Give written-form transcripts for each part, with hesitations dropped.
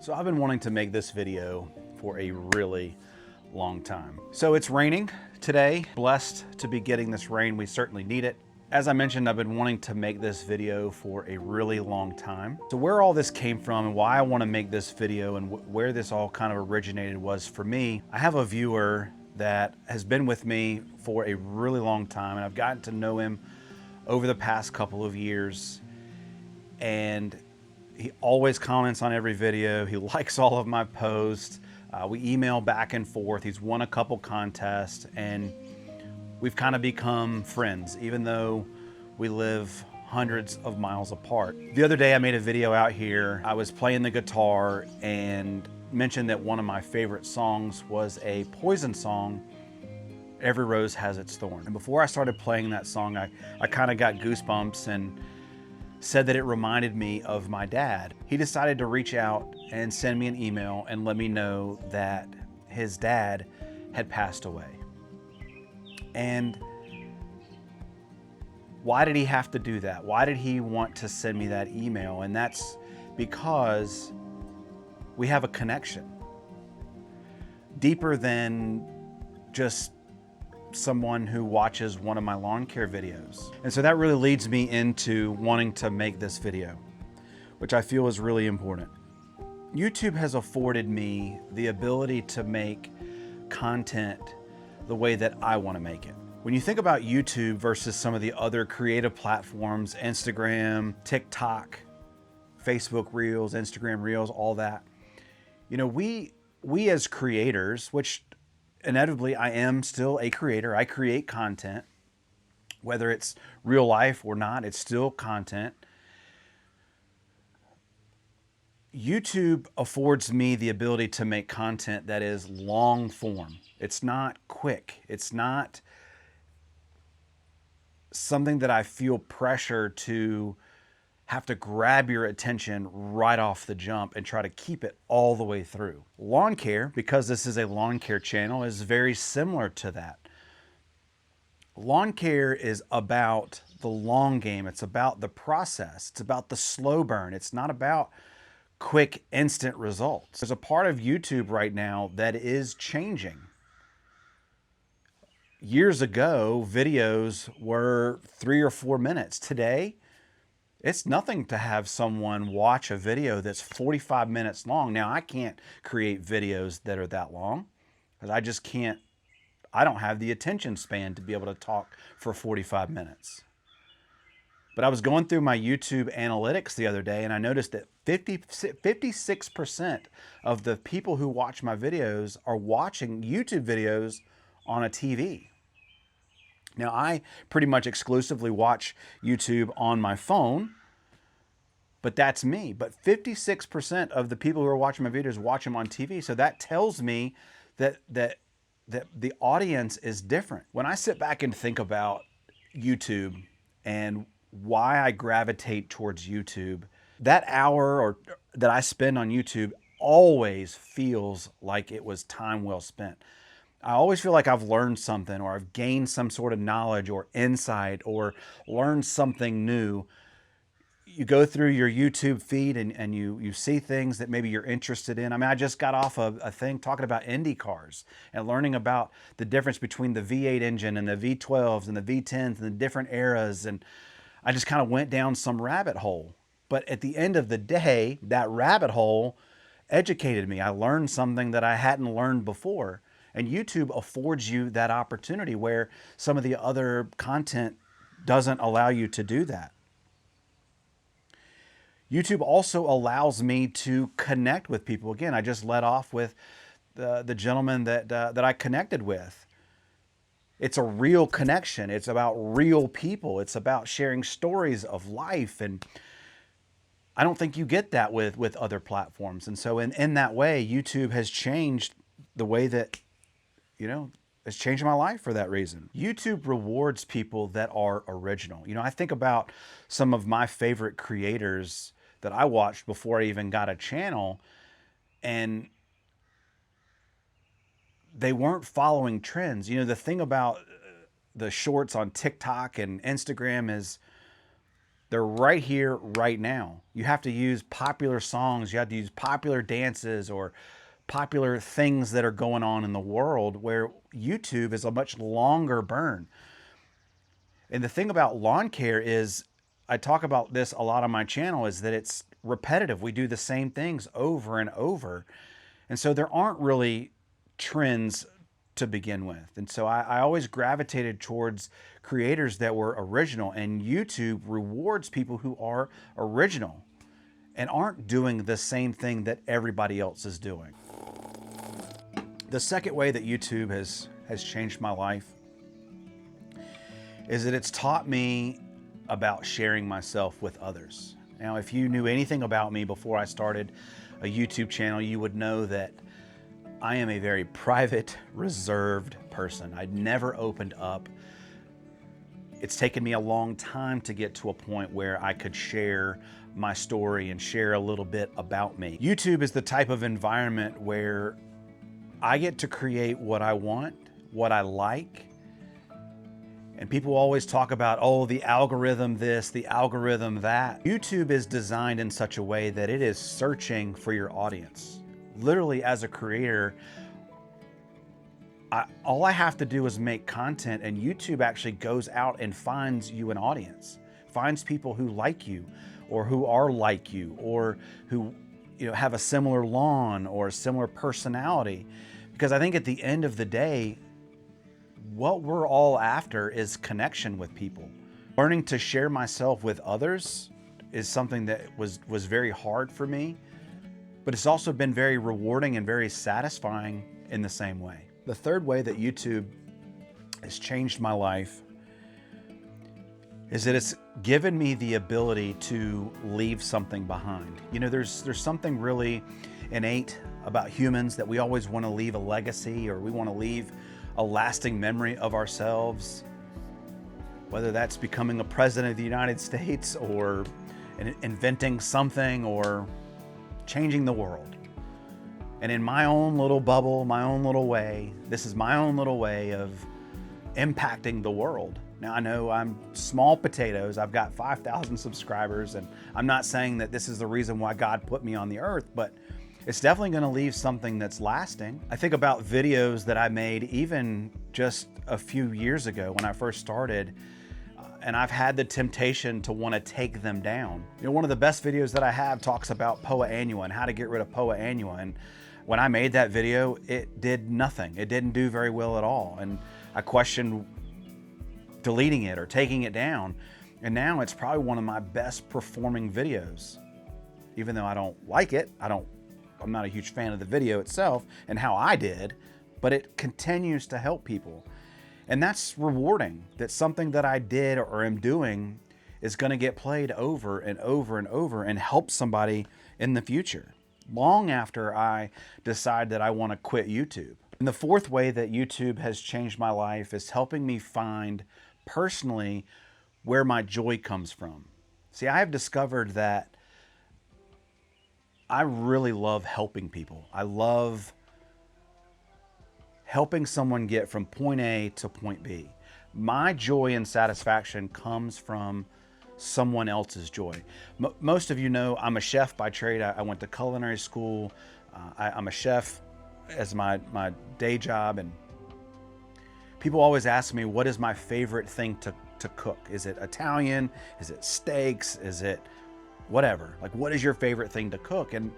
So I've been wanting to make this video for a really long time. So it's raining today. Blessed to be getting this rain. We certainly need it. As I mentioned, I've been wanting to make this video for a really long time. So where all this came from and why I want to make this video and where this all kind of originated was, for me, I have a viewer that has been with me for a really long time, and I've gotten to know him over the past couple of years. And he always comments on every video. He likes all of my posts. We email back and forth. He's won a couple contests, and we've kind of become friends, even though we live hundreds of miles apart. The other day I made a video out here. I was playing the guitar and mentioned that one of my favorite songs was a Poison song, Every Rose Has Its Thorn. And before I started playing that song, I kind of got goosebumps and said that it reminded me of my dad. He decided to reach out and send me an email and let me know that his dad had passed away. And why did he have to do that? Why did he want to send me that email? And that's because we have a connection deeper than just someone who watches one of my lawn care videos. And so that really leads me into wanting to make this video, which I feel is really important. YouTube has afforded me the ability to make content the way that I want to make it. When you think about YouTube versus some of the other creative platforms, Instagram, TikTok, Facebook Reels, Instagram Reels, all that, you know, we as creators, which inevitably I am still a creator. I create content, whether it's real life or not, it's still content. YouTube affords me the ability to make content that is long form. It's not quick. It's not something that I feel pressure to have to grab your attention right off the jump and try to keep it all the way through. Lawn care, because this is a lawn care channel, is very similar to that. Lawn care is about the long game. It's about the process. It's about the slow burn. It's not about quick, instant results. There's a part of YouTube right now that is changing. Years ago, videos were 3 or 4 minutes. Today, it's nothing to have someone watch a video that's 45 minutes long. Now, I can't create videos that are that long because I just can't. I don't have the attention span to be able to talk for 45 minutes. But I was going through my YouTube analytics the other day, and I noticed that 56% of the people who watch my videos are watching YouTube videos on a TV. Now, I pretty much exclusively watch YouTube on my phone, but that's me. But 56% of the people who are watching my videos watch them on TV. So that tells me that the audience is different. When I sit back and think about YouTube and why I gravitate towards YouTube, that hour or that I spend on YouTube always feels like it was time well spent. I always feel like I've learned something, or I've gained some sort of knowledge or insight, or learned something new. You go through your YouTube feed and you see things that maybe you're interested in. I mean, I just got off a thing talking about Indy cars and learning about the difference between the V8 engine and the V12s and the V10s and the different eras. And I just kind of went down some rabbit hole. But at the end of the day, that rabbit hole educated me. I learned something that I hadn't learned before. And YouTube affords you that opportunity where some of the other content doesn't allow you to do that. YouTube also allows me to connect with people. Again, I just led off with the gentleman that I connected with. It's a real connection. It's about real people. It's about sharing stories of life. And I don't think you get that with other platforms. And so in that way, YouTube has changed the way that, you know, it's changed my life for that reason. YouTube rewards people that are original. You know, I think about some of my favorite creators that I watched before I even got a channel, and they weren't following trends. You know, the thing about the shorts on TikTok and Instagram is They're right here, right now. You have to use popular songs. You have to use popular dances or popular things that are going on in the world, where YouTube is a much longer burn. And the thing about lawn care is, I talk about this a lot on my channel, is that it's repetitive. We do the same things over and over. And so there aren't really trends to begin with. And so I always gravitated towards creators that were original, and YouTube rewards people who are original and aren't doing the same thing that everybody else is doing. The second way that YouTube has changed my life is that it's taught me about sharing myself with others. Now, if you knew anything about me before I started a YouTube channel, you would know that I am a very private, reserved person. I'd never opened up. It's taken me a long time to get to a point where I could share my story and share a little bit about me. YouTube is the type of environment where I get to create what I want, what I like. And people always talk about, oh, the algorithm this, the algorithm that. YouTube is designed in such a way that it is searching for your audience. Literally, as a creator, all I have to do is make content, and YouTube actually goes out and finds you an audience, finds people who like you, or who are like you, or who have a similar lawn or a similar personality. Because I think at the end of the day, what we're all after is connection with people. Learning to share myself with others is something that was very hard for me, but it's also been very rewarding and very satisfying in the same way. The third way that YouTube has changed my life is that it's given me the ability to leave something behind. There's something really innate about humans that we always want to leave a legacy, or we want to leave a lasting memory of ourselves, whether that's becoming a president of the United States, or inventing something, or changing the world. And in my own little bubble, my own little way, this is my own little way of impacting the world. Now, I know I'm small potatoes. I've got 5,000 subscribers, and I'm not saying that this is the reason why God put me on the earth, but it's definitely going to leave something that's lasting. I think about videos that I made even just a few years ago when I first started, and I've had the temptation to want to take them down. One of the best videos that I have talks about Poa annua and how to get rid of Poa annua. And when I made that video, it did nothing. It didn't do very well at all. And I questioned deleting it or taking it down. And now it's probably one of my best performing videos. Even though I don't like it, I'm not a huge fan of the video itself and how I did, but it continues to help people. And that's rewarding, that something that I did or am doing is going to get played over and over and over and help somebody in the future, long after I decide that I want to quit YouTube. And the fourth way that YouTube has changed my life is helping me find personally where my joy comes from. See, I have discovered that I really love helping people. I love helping someone get from point A to point B. My joy and satisfaction comes from someone else's joy. Most of you know I'm a chef by trade. I went to culinary school. I'm a chef as my day job, and people always ask me, what is my favorite thing to cook? Is it Italian? Is it steaks? Is it whatever? Like, what is your favorite thing to cook? And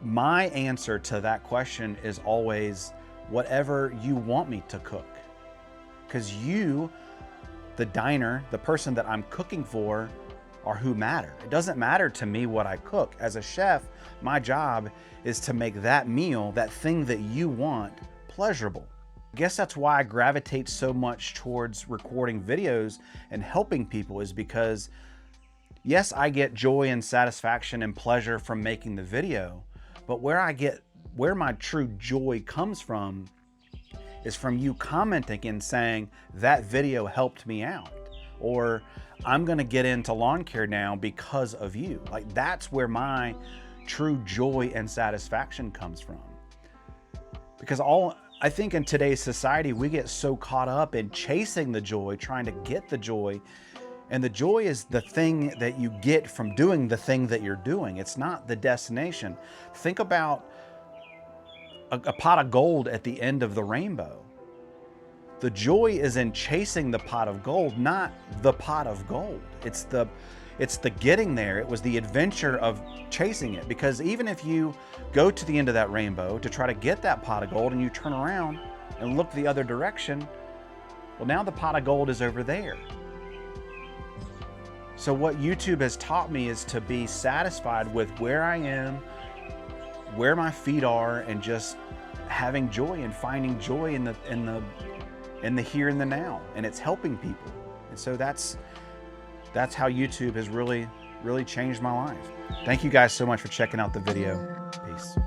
my answer to that question is always whatever you want me to cook. Because you, the diner, the person that I'm cooking for, are who matter. It doesn't matter to me what I cook. As a chef, my job is to make that meal, that thing that you want, pleasurable. I guess that's why I gravitate so much towards recording videos and helping people, is because yes, I get joy and satisfaction and pleasure from making the video, but where my true joy comes from is from you commenting and saying, that video helped me out, or I'm gonna get into lawn care now because of you. Like, that's where my true joy and satisfaction comes from. Because I think in today's society, we get so caught up in chasing the joy, trying to get the joy, And the joy is the thing that you get from doing the thing that you're doing. It's not the destination. Think about a pot of gold at the end of the rainbow. The joy is in chasing the pot of gold, not the pot of gold. It's the getting there. It was the adventure of chasing it. Because even if you go to the end of that rainbow to try to get that pot of gold and you turn around and look the other direction, well, now the pot of gold is over there. So what YouTube has taught me is to be satisfied with where I am, where my feet are, and just having joy and finding joy in the here and the now. And it's helping people. And so that's how YouTube has really changed my life. Thank you guys so much for checking out the video. Peace.